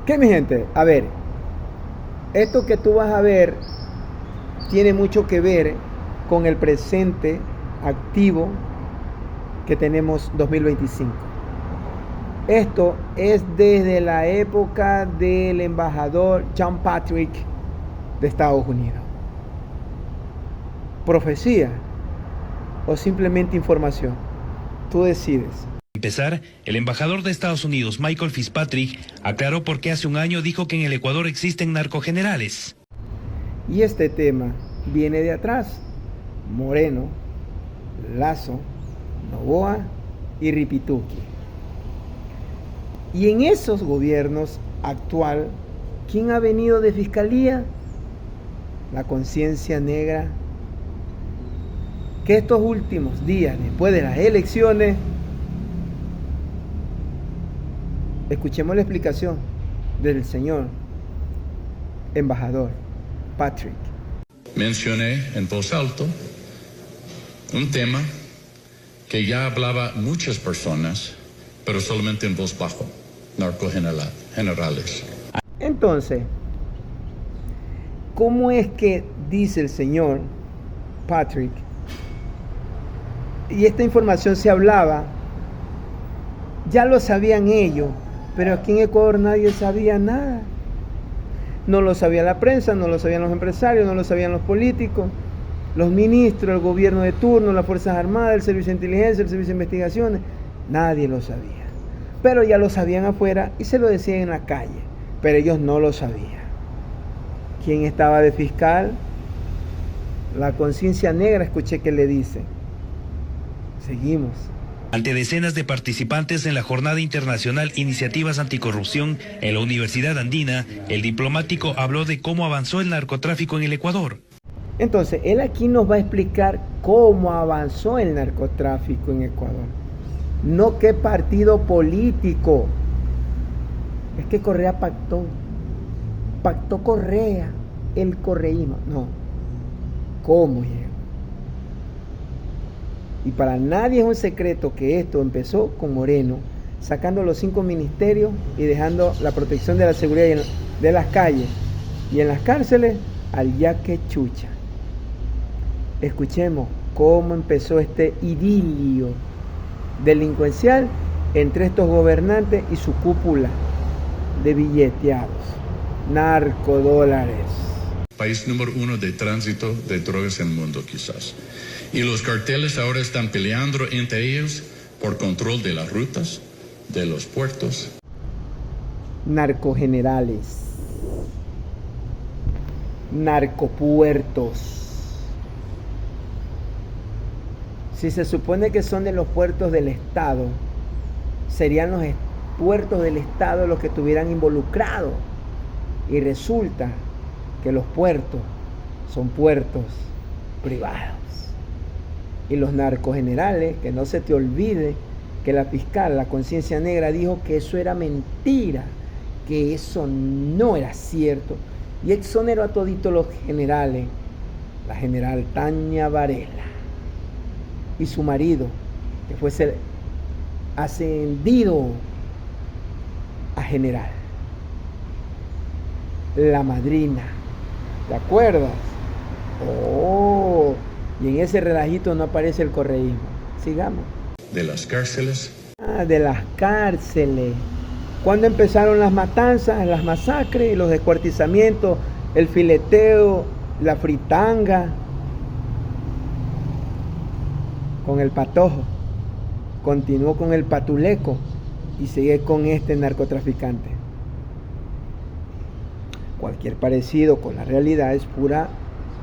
¿Qué, mi gente? A ver, esto que tú vas a ver tiene mucho que ver con el presente activo que tenemos 2025. Esto es desde la época del embajador John Patrick de Estados Unidos. ¿Profecía o simplemente información? Tú decides. Empezar, el embajador de Estados Unidos, Michael Fitzpatrick, aclaró por qué hace un año dijo que en el Ecuador existen narcogenerales. Y este tema viene de atrás. Moreno, Lazo, Noboa y Ripituqui. Y en esos gobiernos actual, ¿quién ha venido de fiscalía? La conciencia negra, que estos últimos días, después de las elecciones, escuchemos la explicación del señor embajador Patrick. Mencioné en voz alta un tema que ya hablaba muchas personas, pero solamente en voz baja, narcogenerales. Entonces, ¿cómo es que dice el señor Patrick? Y esta información se hablaba, ya lo sabían ellos, pero aquí en Ecuador nadie sabía nada. No lo sabía la prensa, no lo sabían los empresarios, no lo sabían los políticos, los ministros, el gobierno de turno, las Fuerzas Armadas, el Servicio de Inteligencia, el Servicio de Investigaciones. Nadie lo sabía. Pero ya lo sabían afuera y se lo decían en la calle, pero ellos no lo sabían. ¿Quién estaba de fiscal? La conciencia negra, escuché que le dice. Seguimos. Ante decenas de participantes en la Jornada Internacional Iniciativas Anticorrupción en la Universidad Andina, el diplomático habló de cómo avanzó el narcotráfico en el Ecuador. Entonces, él aquí nos va a explicar cómo avanzó el narcotráfico en Ecuador. No qué partido político. Es que Correa pactó Correa, el correísmo. No. ¿Cómo llegó? Y para nadie es un secreto que esto empezó con Moreno, sacando los 5 ministerios y dejando la protección de la seguridad de las calles y en las cárceles al yaque chucha. Escuchemos cómo empezó este idilio delincuencial entre estos gobernantes y su cúpula de billeteados, narcodólares. País número 1 de tránsito de drogas en el mundo, quizás. Y los carteles ahora están peleando entre ellos por control de las rutas, de los puertos. Narcogenerales, narcopuertos. Si se supone que son de los puertos del Estado, serían los puertos del Estado los que estuvieran involucrados. Y resulta que los puertos son puertos privados. Y los narcogenerales, que no se te olvide que la fiscal, la conciencia negra, dijo que eso era mentira, que eso no era cierto. Y exoneró a toditos los generales, la general Tania Varela y su marido, que fue ascendido a general. La madrina, ¿te acuerdas? Oh, y en ese relajito no aparece el correísmo. Sigamos. De las cárceles. De las cárceles. ¿Cuándo empezaron las matanzas, las masacres, los descuartizamientos, el fileteo, la fritanga? Con el patojo. Continuó con el patuleco y sigue con este narcotraficante. Cualquier parecido con la realidad es pura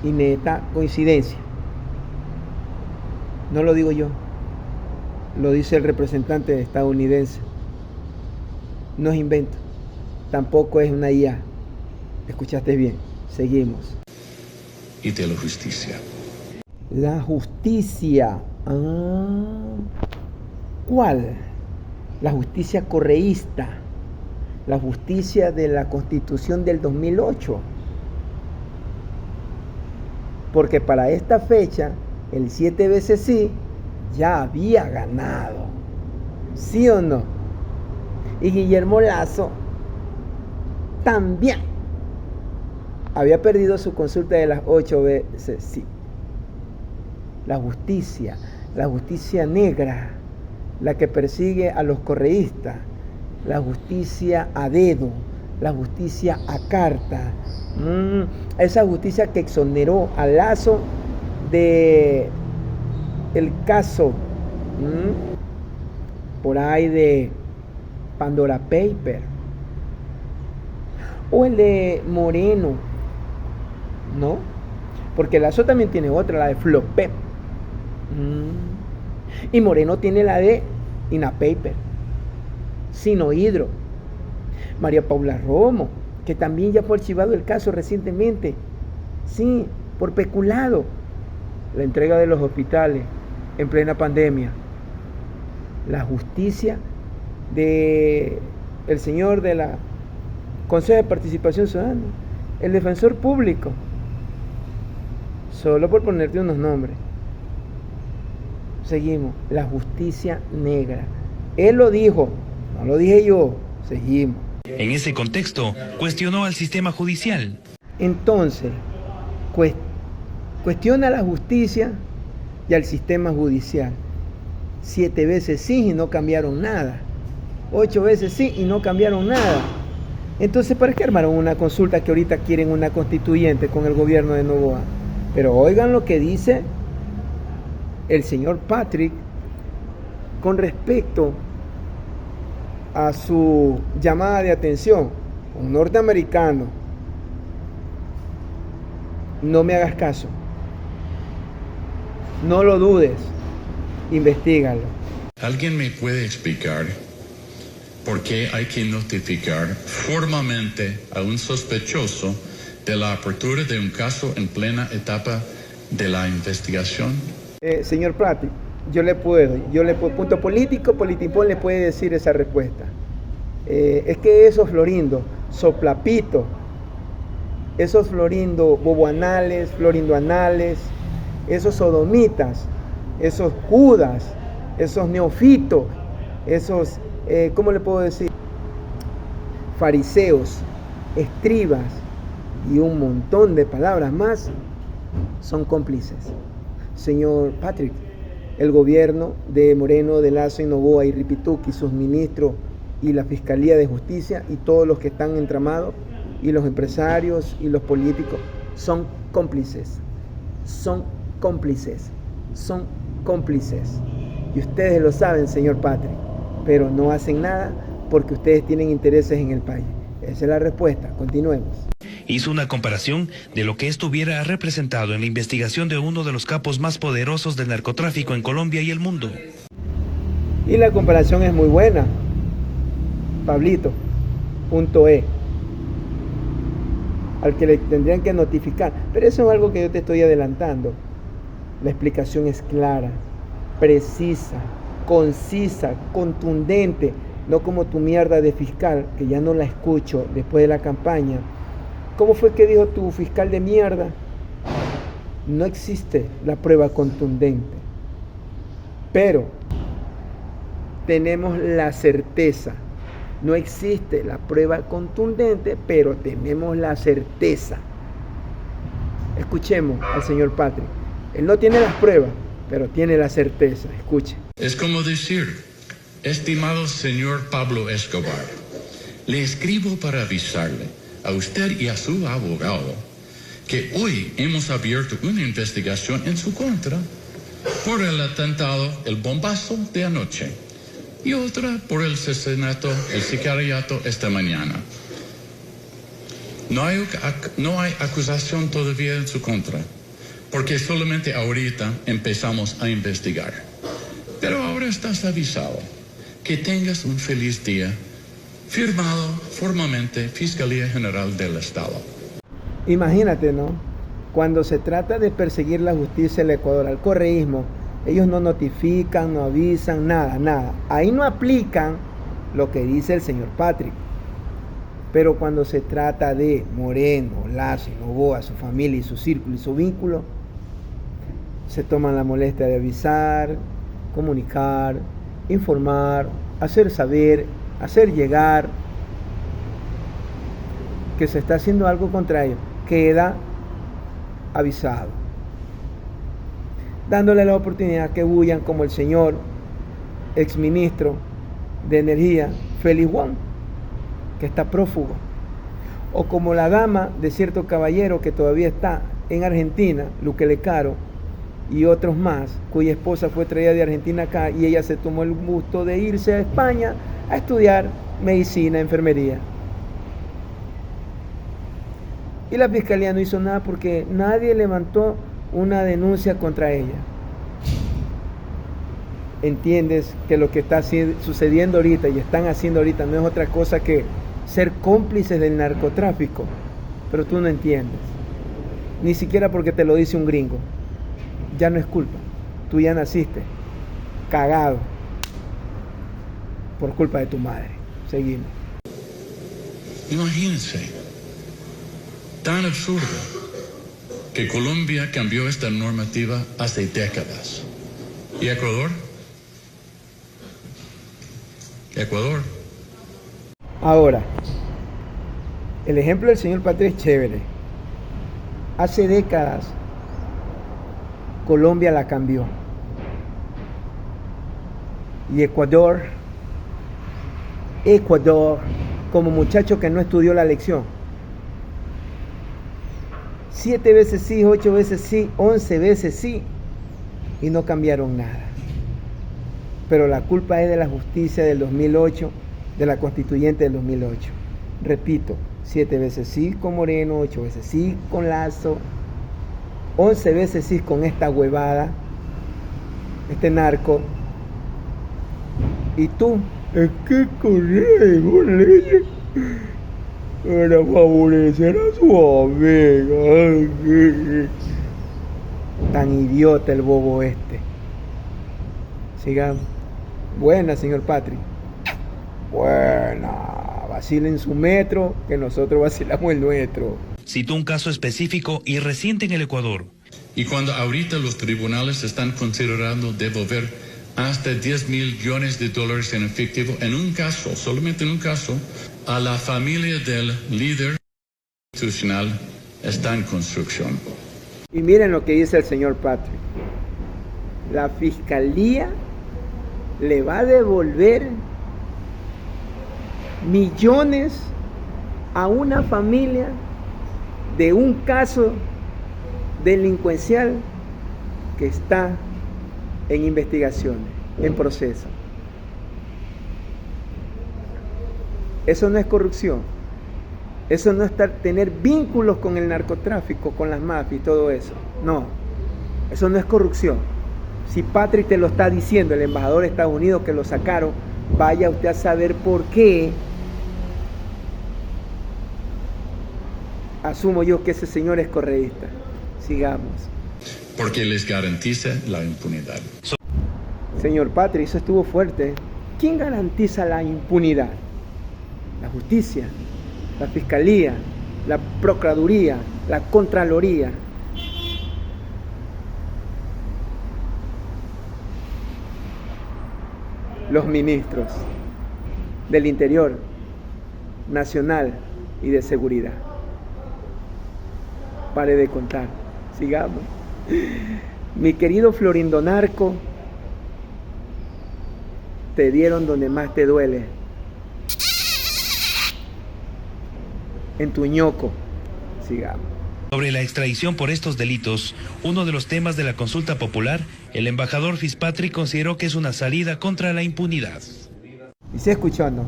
y neta coincidencia. No lo digo yo, lo dice el representante estadounidense. No es invento, tampoco es una IA. Escuchaste bien, seguimos. Y de la justicia. La justicia. ¿Cuál? La justicia correísta. La justicia de la Constitución del 2008. Porque para esta fecha, el 7 veces sí, ya había ganado. ¿Sí o no? Y Guillermo Lazo también había perdido su consulta de las 8 veces, sí. La justicia negra, la que persigue a los correístas, la justicia a dedo, la justicia a carta, esa justicia que exoneró a Lazo de el caso por ahí de Pandora Paper, o el de Moreno, ¿no? Porque Lazo también tiene otra, la de Flopep, y Moreno tiene la de Inapaper, Sinohidro, María Paula Romo, que también ya fue archivado el caso recientemente, sí, por peculado, la entrega de los hospitales en plena pandemia, la justicia de el señor de la Consejo de Participación Ciudadana, el defensor público, solo por ponerte unos nombres. Seguimos, la justicia negra. Él lo dijo, no lo dije yo, seguimos. En ese contexto, cuestionó al sistema judicial. Entonces, cuestiona la justicia y al sistema judicial. 7 veces sí y no cambiaron nada. 8 veces sí y no cambiaron nada. Entonces, ¿para qué armaron una consulta que ahorita quieren una constituyente con el gobierno de Noboa? Pero oigan lo que dice el señor Patrick con respecto a su llamada de atención. Un norteamericano, no me hagas caso, no lo dudes, investígalo. ¿Alguien me puede explicar por qué hay que notificar formalmente a un sospechoso de la apertura de un caso en plena etapa de la investigación? Señor Prati, yo le puedo, punto político, Politipón le puede decir esa respuesta. Es que esos florindos, soplapito, esos florindos boboanales, florindoanales, esos sodomitas, esos judas, esos neofitos, esos, ¿cómo le puedo decir? Fariseos, escribas y un montón de palabras más son cómplices. Señor Patrick, el gobierno de Moreno, de Lazo y Noboa y Ripituki, sus ministros y la Fiscalía de Justicia y todos los que están entramados y los empresarios y los políticos son cómplices, son cómplices, son cómplices. Y ustedes lo saben, señor Patrick, pero no hacen nada porque ustedes tienen intereses en el país. Esa es la respuesta. Continuemos. Hizo una comparación de lo que esto hubiera representado en la investigación de uno de los capos más poderosos del narcotráfico en Colombia y el mundo. Y la comparación es muy buena. Pablito.e, al que le tendrían que notificar. Pero eso es algo que yo te estoy adelantando. La explicación es clara, precisa, concisa, contundente. No como tu mierda de fiscal, que ya no la escucho después de la campaña. ¿Cómo fue que dijo tu fiscal de mierda? No existe la prueba contundente. Pero tenemos la certeza. No existe la prueba contundente, pero tenemos la certeza. Escuchemos al señor Patrick. Él no tiene las pruebas, pero tiene la certeza. Escuche. Es como decir, estimado señor Pablo Escobar, le escribo para avisarle a usted y a su abogado que hoy hemos abierto una investigación en su contra por el atentado, el bombazo de anoche, y otra por el asesinato, el sicariato esta mañana. No hay acusación todavía en su contra, porque solamente ahorita empezamos a investigar. Pero ahora estás avisado. Que tengas un feliz día. Firmado formalmente Fiscalía General del Estado. Imagínate, ¿no? Cuando se trata de perseguir la justicia del Ecuador, al correísmo, ellos no notifican, no avisan, nada. Ahí no aplican lo que dice el señor Patrick. Pero cuando se trata de Moreno, Lazo, Noboa, su familia y su círculo y su vínculo, se toman la molestia de avisar, comunicar, informar, hacer saber, hacer llegar. que se está haciendo algo contra ellos, queda avisado, dándole la oportunidad que huyan como el señor exministro de Energía, Félix Wong, que está prófugo, o como la dama de cierto caballero que todavía está en Argentina, Lukele Caro, y otros más, cuya esposa fue traída de Argentina acá y ella se tomó el gusto de irse a España a estudiar medicina, enfermería. Y la fiscalía no hizo nada porque nadie levantó una denuncia contra ella. Entiendes que lo que está sucediendo ahorita y están haciendo ahorita no es otra cosa que ser cómplices del narcotráfico, pero tú no entiendes, ni siquiera porque te lo dice un gringo. Ya no es culpa, tú ya naciste cagado por culpa de tu madre. Seguimos. Imagínense, tan absurdo que Colombia cambió esta normativa hace décadas. ¿Y Ecuador? Ecuador. Ahora, el ejemplo del señor Patri es chévere. Hace décadas Colombia la cambió. Y Ecuador, como muchacho que no estudió la lección. 7 veces sí, 8 veces sí, 11 veces sí, y no cambiaron nada. Pero la culpa es de la justicia del 2008, de la constituyente del 2008. Repito, 7 veces sí con Moreno, 8 veces sí con Lazo, 11 veces sí con esta huevada, este narco. Y tú, es que corremos leyes para favorecer a su amiga. Tan idiota el bobo este. Sigamos. Buena, señor Patri. Buena. Vacilen su metro, que nosotros vacilamos el nuestro. Citó un caso específico y reciente en el Ecuador. Y cuando ahorita los tribunales están considerando devolver hasta 10 millones de dólares en efectivo, en un caso, solamente en un caso, a la familia del líder institucional, está en construcción. Y miren lo que dice el señor Patri. La fiscalía le va a devolver millones a una familia de un caso delincuencial que está en investigación, en proceso. Eso no es corrupción. Eso no es tener vínculos con el narcotráfico, con las mafias y todo eso. No, eso no es corrupción. Si Patrick te lo está diciendo, el embajador de Estados Unidos que lo sacaron, vaya usted a saber por qué. Asumo yo que ese señor es correísta. Sigamos. Porque les garantiza la impunidad. Señor Patrick, eso estuvo fuerte. ¿Quién garantiza la impunidad? La justicia, la fiscalía, la procuraduría, la contraloría. Los ministros del Interior, Nacional y de Seguridad. Pare de contar. Sigamos. Mi querido Florindo Narco, te dieron donde más te duele. En tu ñoco. Sigamos. Sobre la extradición por estos delitos, uno de los temas de la consulta popular, el embajador Fitzpatrick consideró que es una salida contra la impunidad. ¿Y se escuchó, no?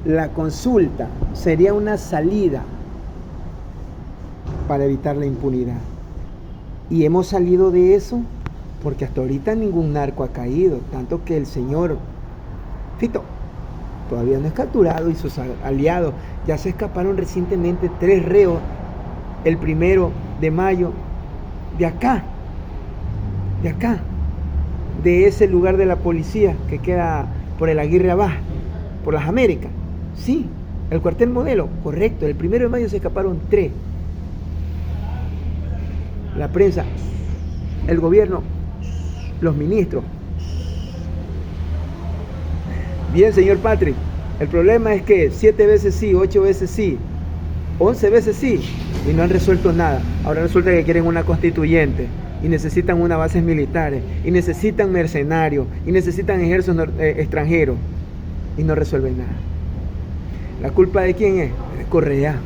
La consulta sería una salida para evitar la impunidad. Y hemos salido de eso porque hasta ahorita ningún narco ha caído, tanto que el señor Fito todavía no es capturado y sus aliados ya se escaparon recientemente 3 reos el 1 de mayo de acá, de ese lugar de la policía que queda por el Aguirre Abad, por las Américas. Sí, el cuartel Modelo, correcto, el 1 de mayo se escaparon 3. La prensa, el gobierno, los ministros. Bien, señor Patrick, El problema es que 7 veces sí, 8 veces sí, 11 veces sí, y no han resuelto nada. Ahora resulta que quieren una constituyente, y necesitan unas bases militares, y necesitan mercenarios, y necesitan ejércitos extranjeros, y no resuelven nada. ¿La culpa de quién es? De Correa.